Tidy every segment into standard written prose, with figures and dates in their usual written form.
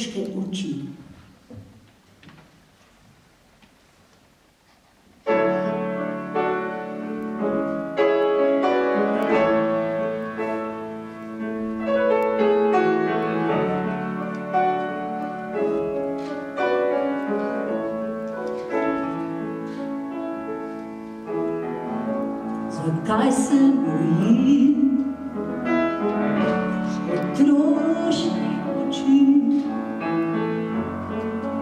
otroške oči. Zakaj se bojim otroških oči?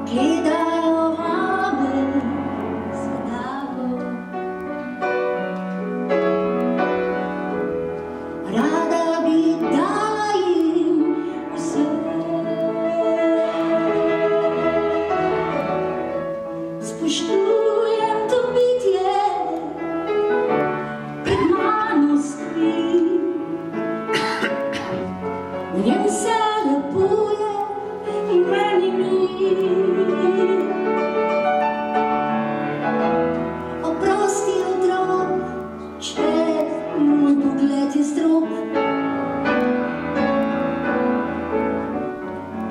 Gledajo vame sedavo. Rada bi dala jim vse. Spoštujem to bitje, v njem se lepuje in meni mir. Oprosti otrok, če moj pogled je strog.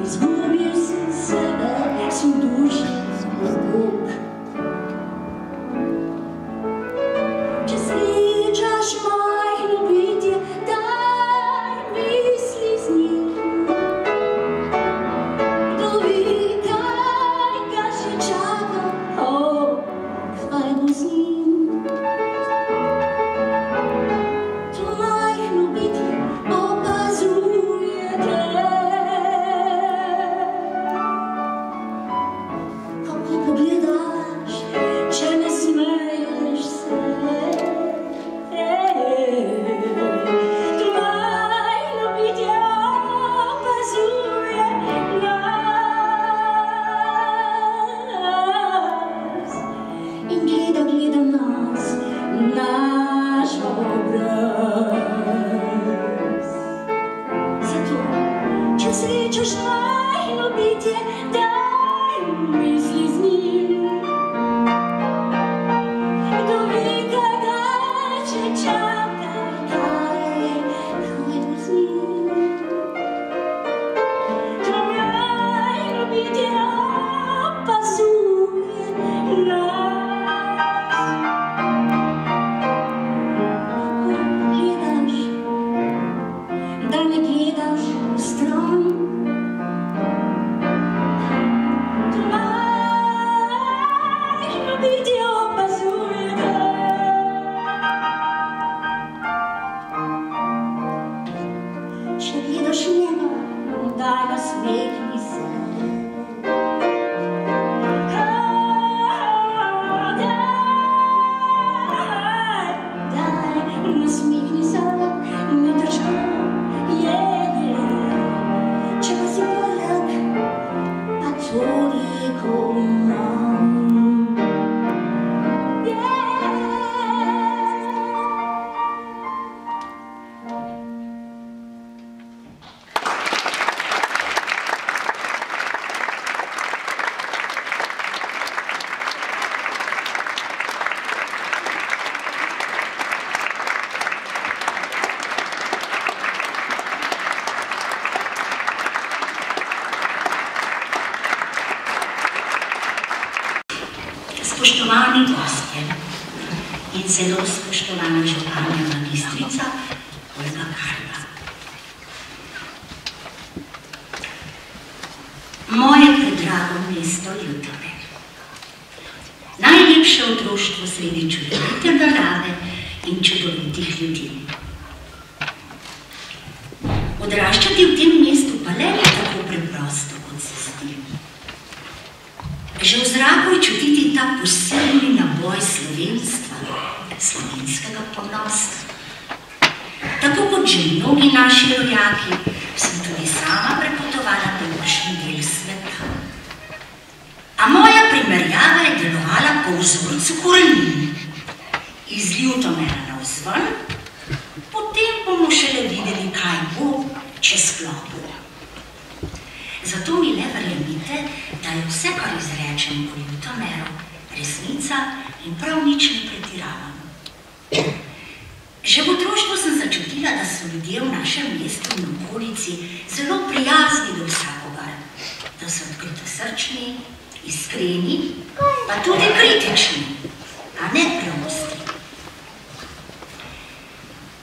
Izgubil si sebe, si v duši Bog. Če srečaš majhno bitje, srečaš majhno bitje, daj misli z njim. Kdo ve, kaj ga če čaka, kaj bo z njim. To majhno bitje opazuje nas. Da ne gledaš stran, majhno bitje opazuje te. Če gledaš njega, daj nasmehni se. Daj nasmehni se, ne težko. Če pa si poleg, pa toliko manj. Spoštovani gostje in zelo spoštovana županja magistrica Olga Karla. Moje predrago mesto Ljutomer. Najlepše otroštvo sredi čudovite narave in čudovitih ljudi. Odraščati v tem mestu pa le je tako preprosto, kot se zdi. Že v zraku je čutiti ta posebni naboj slovenstva, slovenskega ponosa. Tako kot že mnogi naši rojaki, sem tudi sama prepotovala določen del sveta. A moja primerjava je delovala po vzorcu korenin. Iz Ljutomera navzven, potem bomo šele videli, kaj bo, če sploh bo. Zato mi le verjemite, da je vse, kar izrečem o Ljutomeru, resnica in prav nič ne pretiravam. Že v otroštvu sem začutila ugotovila, da so ljudje v našem mestu in okolici zelo prijazni do vsakogar, da so odkritosrčni, iskreni, pa tudi kritični, a ne preostri.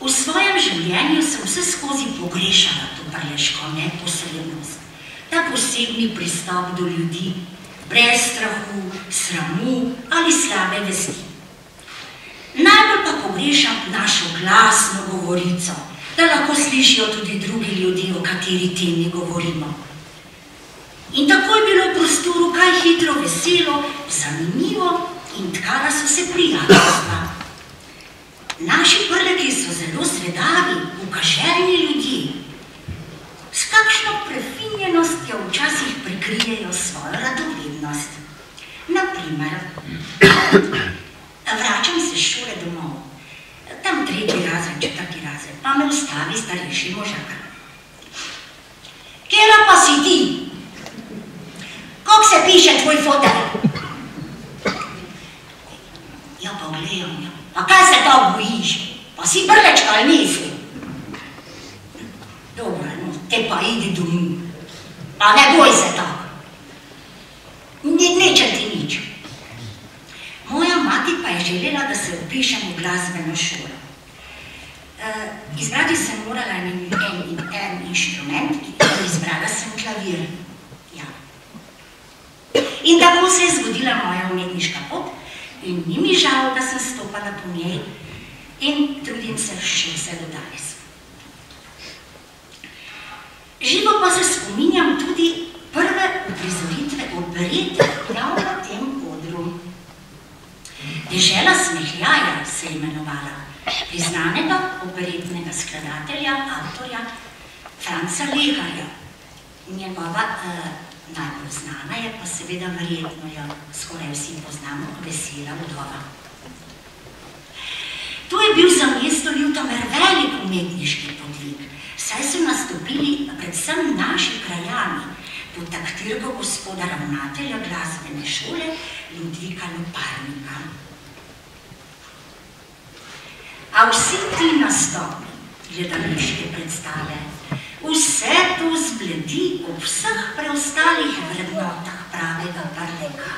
V svojem življenju sem vse skozi pogrešala to prleško neposrednost, ta posebni pristop do ljudi, brez strahu, sramu ali slabe vesti. Najbolj pa pogrešam našo glasno govorico, da lahko slišijo tudi drugi ljudje, o kateri temi govorimo. In tako je bilo v prostoru kaj hitro, veselo, zanimivo in tkala so se prijateljstva. Naši prleki so zelo zvedavi, ukaženi ljudje. S kakšno prefinjenostjo včasih prikrijejo svojo radovednost. Naprimer, vračam se s šole domov, tam 3. razred, 4. razred, pa me ustavi starejši možak. Kjera pa si ti? Kako se piše tvoj fotel? Ja, pa gledam, ja. Pa kaj se tako bojiš? Pa si prlečka ali nisi? Dobro, no, te pa idi domov. Pa ne boj se tako. Neče ti nič. Moja mati pa je želela, da se vpišem v glasbeno šolo. Izbrati sem morala en inštrument in izbrala sem klavir. Ja. In tako se je zgodila moja umetniška pot in ni mi žal, da sem stopala po njej in trudim se še vse do danes. Živo pa se spominjam tudi prve uprizoritve operete prav na tem odru. Dežela smehljaja se je imenovala, priznanega operetnega skladatelja, avtorja Franca Leharja. Njegova najbolj znana je pa seveda verjetno, jo skoraj vsi poznamo, Vesela vdova. To je bil za mesto Ljutomer velik umetniški podvig, saj so nastopili predvsem naši krajani pod taktirko gospoda ravnatelja glasbene šole Ludvika Loparnika. A vsi ti nastopi, gledališke predstave, vse to zbledi ob vseh preostalih vrednotah pravega prleka,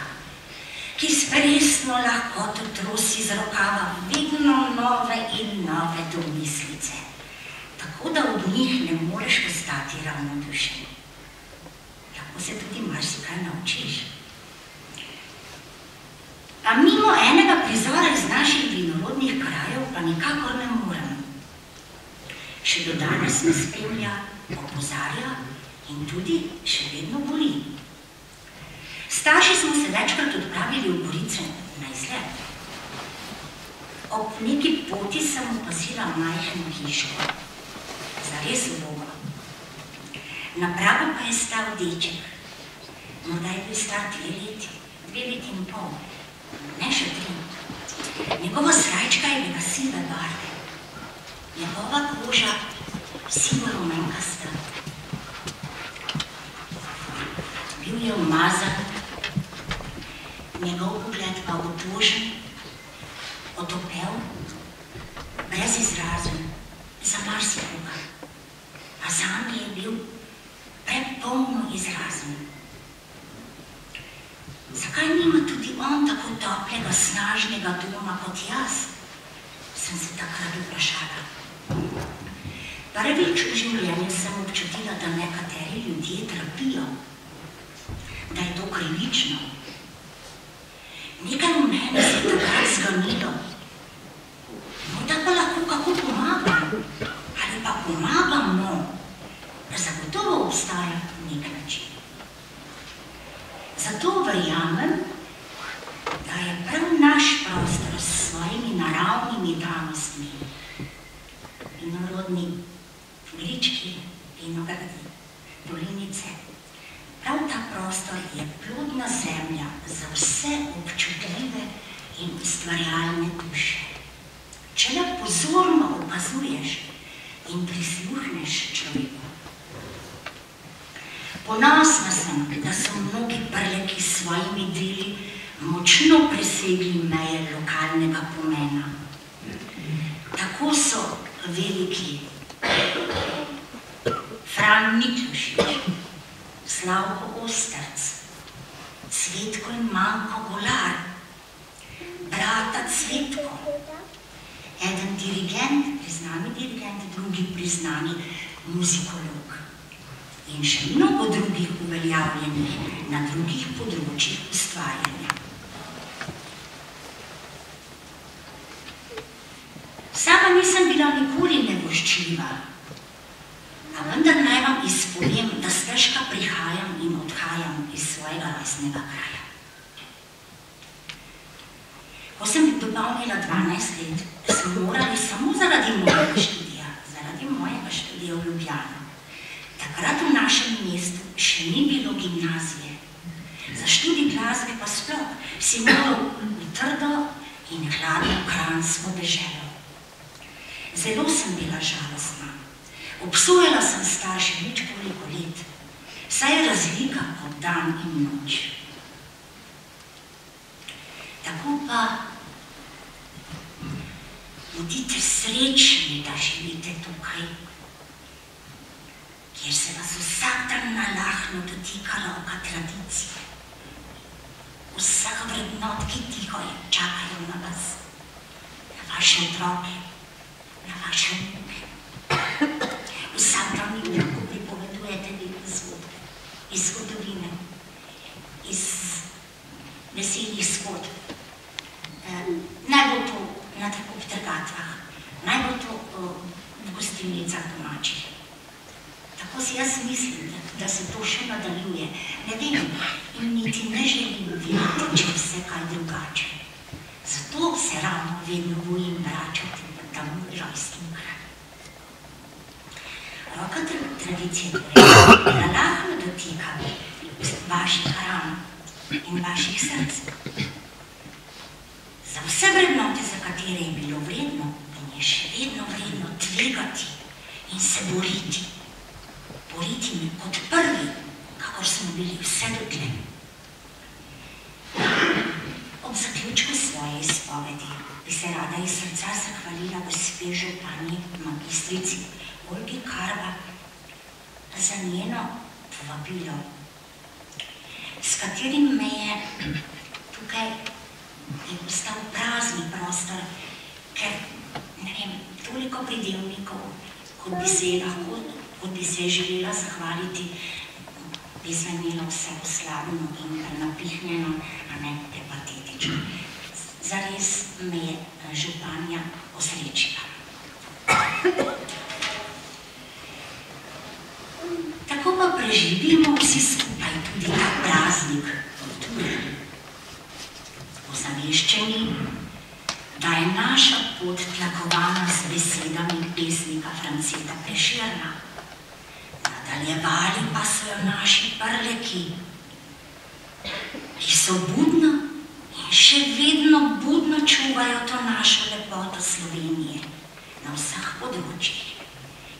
ki s presno lahkoto trosi z rokava vedno nove in nove domislice, tako da od njih ne moreš ostati ravnodušen. Lahko se tudi marsikaj naučiš. A mimo enega prizora iz naših vinorodnih krajev pa nikakor ne morem. Še do danes me spremlja, opozarja in tudi še vedno boli. Starši smo se večkrat odpravili v Gorice na izlet. Ob neki poti sem opazila majhno hiško, zares ubogo. Na pragu pa je stal deček, morda je bil star 2 leti, 2 leti in pol, ne še 3. Njegova srajčka je bila sive barve, njegova koža sivo-rumenkasta. Bil je umazan, njegov pogled pa otožen, otopel, brez izrazu, za marsikoga, a zame je bil prepolno izrazen. Zakaj nima tudi on tako toplega, snažnega doma kot jaz? Sem se takrat vprašala. Prvič v življenju sem občutila, da nekateri ljudje trpijo, da je to krivično. Nekaj v meni se je takrat zganilo. Morda pa lahko kako pomagam, ali pa pomagamo. Zagotovo obstaja nek način. Zato verjamem, da je prav naš prostor s svojimi naravnimi danostmi, vinorodni glički, vinogradi, dolinice, prav ta prostor je plodna zemlja za vse občutljive in ustvarjalne duše. Če le pozorno opazuješ in prisluhneš človeku. Ponosna sem, da so mnogi prleki s svojimi deli močno presegli meje lokalnega pomena. Tako so veliki Jan Miklošič, Slavko Osterc, Cvetko in Manko Golar, brata Cvetko, eden dirigent, priznani dirigent, drugi priznani muzikolog in še mnogo drugih uveljavljenih na drugih področjih ustvarjanja. Sama nisem bila nikoli nevoščljiva, a vendar naj vam izpovem, da stežka prihajam in odhajam iz svojega rojstnega kraja. Ko sem dopolnila 12 let, smo morali samo zaradi mojega študija v Ljubljano. Takrat v našem mestu še ni bilo gimnazije. Za študij glasbe pa sploh si moral v trdo in hladno kranjsko deželo. Zelo sem bila žalostna. Obsojala sem starše nič koliko let, saj je razlika kot dan in noč. Tako pa bodite srečni, da živite tukaj, kjer se vas vsak dan nalahno dotika roka tradicije, vseh vrednot, ki tiho čakajo na vas, na vaše otroke, na vaše vnuke. Vsak dan jim lahko pripovedujete lepe zgodbe, iz zgodovine, iz veselih zgodb. Naj bo to na tako trgatvah, naj bo to v gostilnicah domačih. Tako si jaz mislim, da se to še nadaljuje. Ne vem in niti ne želim vedeti, če vse kaj drugače. Zato se ravno vedno bojim vračati v ta moj rojstni kraj. Roka tradicije nalahno dotika vaših ran in vaših src. Za vse vrednote, za katere je bilo vredno in je še vedno vredno tvegati in se boriti. Boriti me kot prvi, kakor smo bili vse dotlej. Ob zaključku svoje izpovedi bi se rada iz srca zahvalila gospe županji magistrici Olgi Karba za njeno povabilo, s katerim me je tukaj postal prazni prostor, ker, ne vem, toliko pridevnikov, kot bi se želela zahvaliti, bi zvenelo vse oslavno in napihnjeno, a ne prepatetično. Zares me je županja osrečila. Tako pa preživimo vsi skupaj tudi ta praznik kulture. Ozaveščeni, da je naša pot tlakovana z besedami pesnika Franceta Prešerna. Nadaljevali pa so jo naši prleki, ki so budno in še vedno budno čuvajo to našo lepoto Slovenije na vseh področjih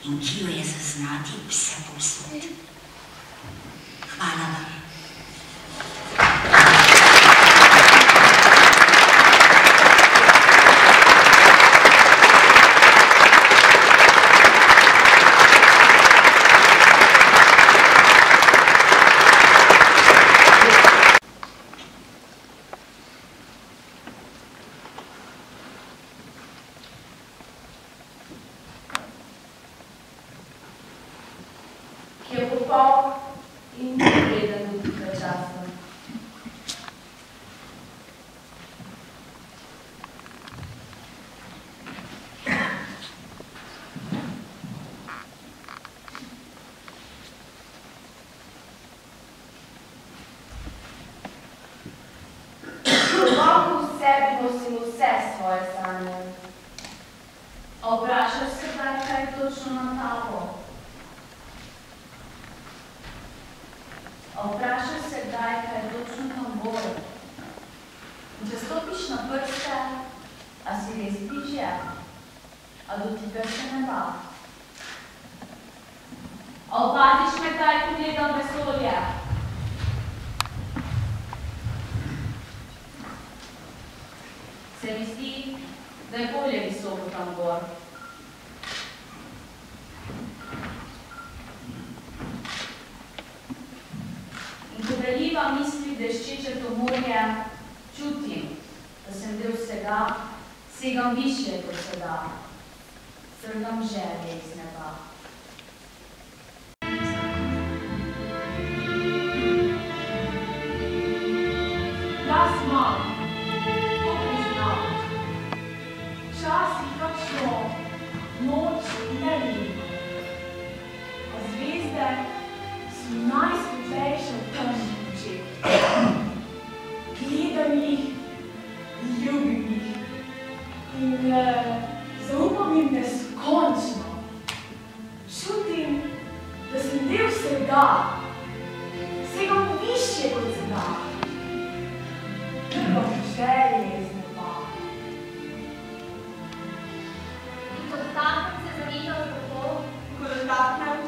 in ki jo je zaznati vse povsod. Hvala vam. to morje, čutim, da sem del vsega, segam višje kot se da, trgam želje iz neba. Jaz imam, to priznam, včasih kakšno noč ne vidim, a zvezde so najsvetlejše v temnih nočeh. Gledam jih, ljubim jih in zaupam jim neskončno. Čutim, da sem del vsega, segam višje kot se da. Trgam želje iz neba. Ko dotaknem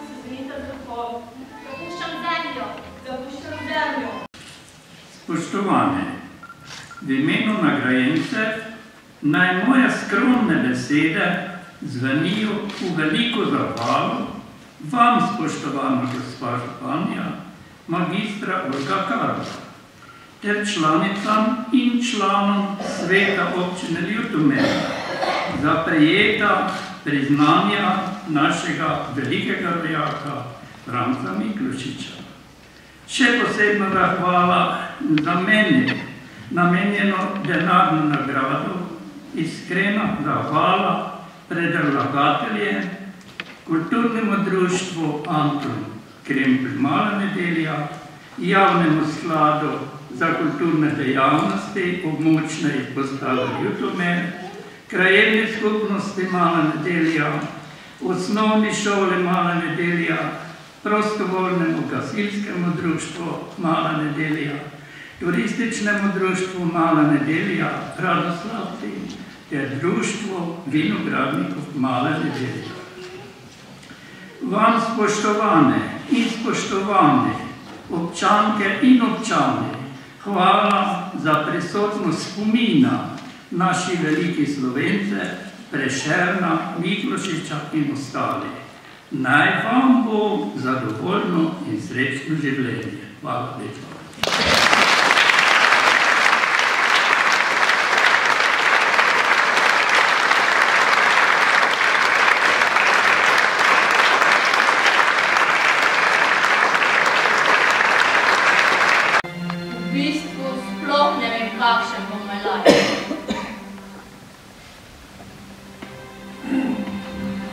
se zanitev zrkov, zapuščam zemljo. Spoštovane, v imenu nagrajencev naj moje skromne besede zvenijo v veliko zahvalo vam, spoštovana gospa županja, magistra Olga Karla, ter članicam in članom sveta občine Ljutomer za prejeta priznanja našega velikega rojaka Franca Miklošiča. Še posebna zahvala za meni namenjeno denarno nagrado, iskrena zahvala predlagateljem, kulturnemu društvu Anton Krempelj Mala nedelja, javnemu skladu za kulturne dejavnosti območne izpostave Ljutomer, krajevni skupnosti Mala nedelja, osnovni šoli Mala nedelja, prostovoljnemu gasilskemu društvu Mala nedelja, turističnemu društvu Mala nedelja, Radoslavci ter društvu vinogradnikov Mala nedelja. Vam, spoštovane in spoštovane občanke in občani, hvala za prisotnost spomina naših velikih Slovence, Prešerna, Miklošiča in ostalih. Naj vam bo zadovoljno in srečno življenje. Hvala lepa. V bistvu sploh ne vem, kakšen bo moj life.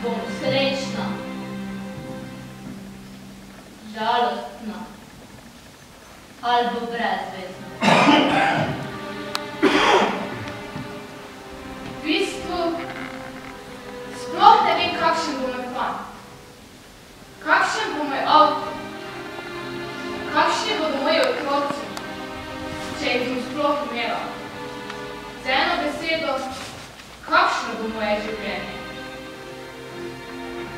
Bom srečna, žalostna ali bo brezvezna. V bistvu sploh ne vem, kakšen bo moj fant, kakšen bo moj avto, kakšni bodo moji otroci, če jih bom sploh imela. Z eno besedo, kakšno bo moje življenje?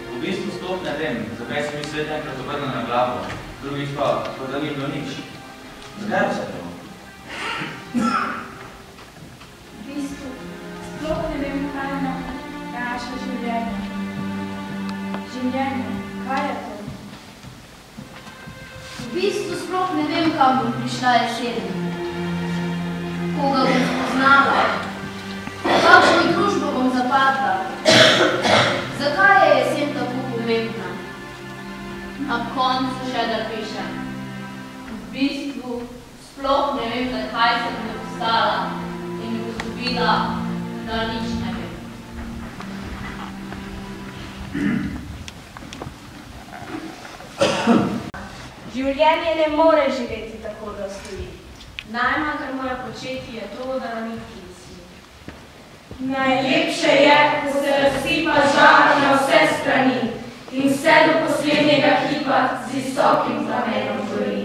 V bistvu sploh ne vem, zakaj se mi svet enkrat obrne na glavo, drugič pa, da ni bilo nič. Zakaj vse to? V bistvu sploh ne vem, kaj je naše življenje. Življenje, kaj je to? V bistvu sploh ne vem, kam bom prišla jesen. Koga bom spoznala, kakšno družbo bom zapadla. Zakaj je jesen tako pomembna? Na koncu še da pišem. V bistvu sploh ne vem, zakaj sem me postala in ugotovila, da nič ne vem. Življenje ne more živeti tako, da stoji. Najmanj, kar mora početi, je to, da nam niti smi. Najlepše je, ko se razsipa žar na vse strani in vse do poslednjega hipa z visokim plamenom gori.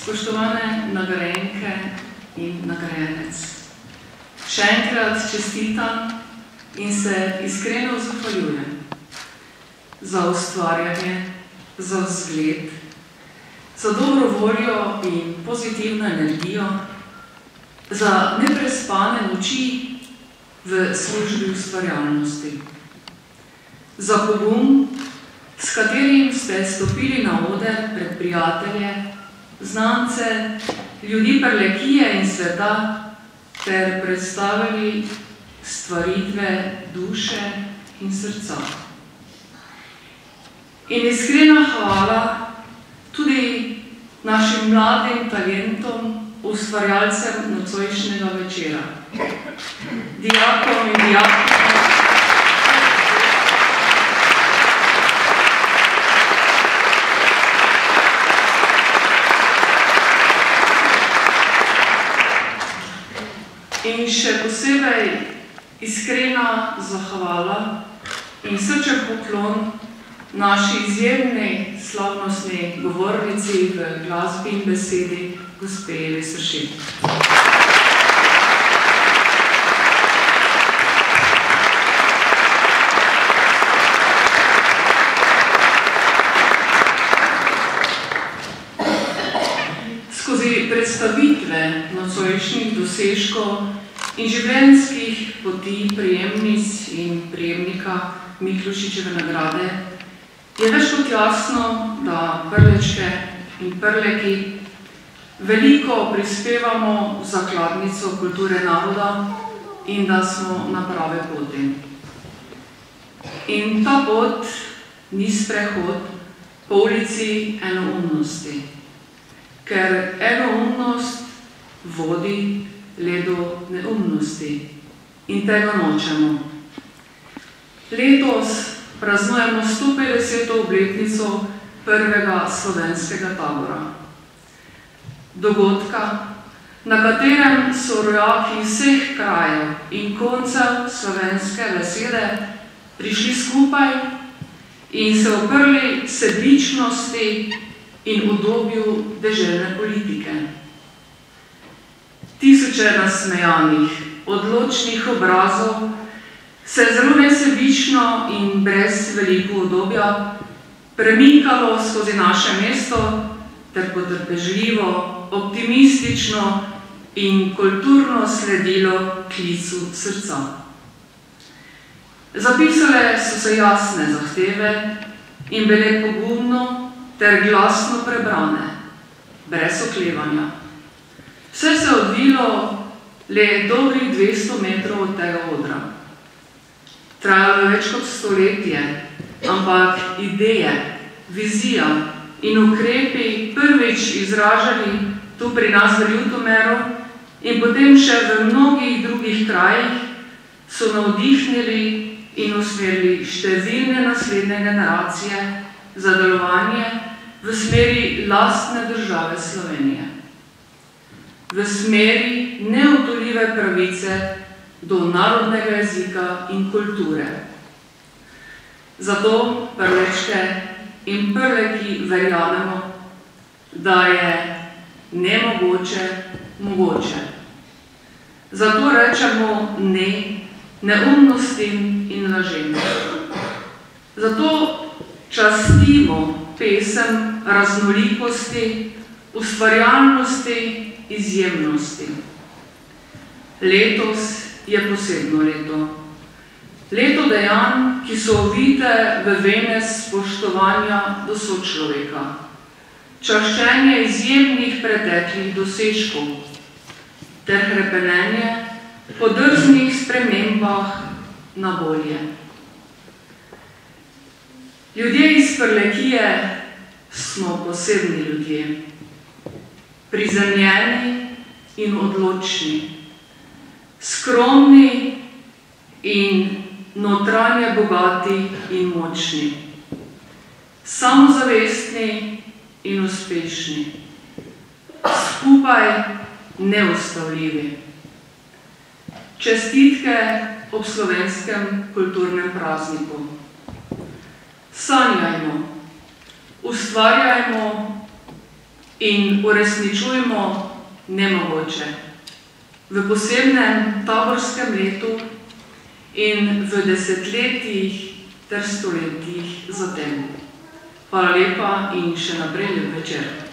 Spoštovane nagrajenke in nagrajenec, še enkrat čestitam in se iskreno zahvaljujem za ustvarjanje, za vzgled, za dobro voljo in pozitivno energijo, za neprespane noči v službi ustvarjalnosti, za pogum, s katerim ste stopili na oder pred prijatelje, znance, ljudi Prlekije in sveta ter predstavili stvaritve duše in srca. In iskrena hvala tudi našim mladim talentom, ustvarjalcem nocojšnjega večera, dijakom in dijakom, in še posebej iskrena zahvala in srčen poklon naši izjemni slavnostni govornici v glasbi in besedi, gospe Evi Sršin. Skozi predstavitve nocojšnjih dosežkov in življenjskih poti prijemnic in prijemnika Miklošičeve nagrade je več kot jasno, da Prlečke in Prleki veliko prispevamo v zakladnico kulture naroda in da smo na prave poti. In ta pot ni sprehod po ulici enoumnosti, ker enoumnost vodi le do neumnosti in tega nočemo. Letos praznujemo 150. obletnico prvega slovenskega tabora. Dogodka, na katerem so rojaki vseh krajev in koncev slovenske besede prišli skupaj in se oprli sebičnosti in udobju deželne politike. Tisoče nasmejanih, odločnih obrazov se je zelo nesebično in brez veliko udobja premikalo skozi naše mesto ter potrpežljivo, optimistično in kulturno sledilo klicu srca. Zapisale so se jasne zahteve in bile pogumno ter glasno prebrane, brez oklevanja. Vse se je odvilo le dobrih 200 metrov od tega odra. Trajalo je več kot stoletje, ampak ideje, vizija in ukrepi prvič izražali tu pri nas v Ljutomeru in potem še v mnogih drugih krajih so navdihnili in usmerili številne naslednje generacije za delovanje v smeri lastne države Slovenije, v smeri neodtujljive pravice do narodnega jezika in kulture. Zato Prlečke in Prleki verjamemo, da je nemogoče mogoče. Zato rečemo ne neumnostim in lažem. Zato častimo pesem raznolikosti, ustvarjalnosti, izjemnosti. Letos je posebno leto. Leto dejanj, ki so ovite v vene spoštovanja do sočloveka, čaščenje izjemnih preteklih dosežkov ter hrepenenje po drznih spremembah na bolje. Ljudje iz Prlekije smo posebni ljudje, prizemljeni in odločni, skromni in notranje bogati in močni, samozavestni in uspešni, skupaj neustavljivi. Čestitke ob slovenskem kulturnem prazniku. Sanjajmo, ustvarjajmo in uresničujmo nemogoče v posebnem taborskem letu in v desetletjih ter stoletjih zatem. Hvala lepa in še naprej lep večer.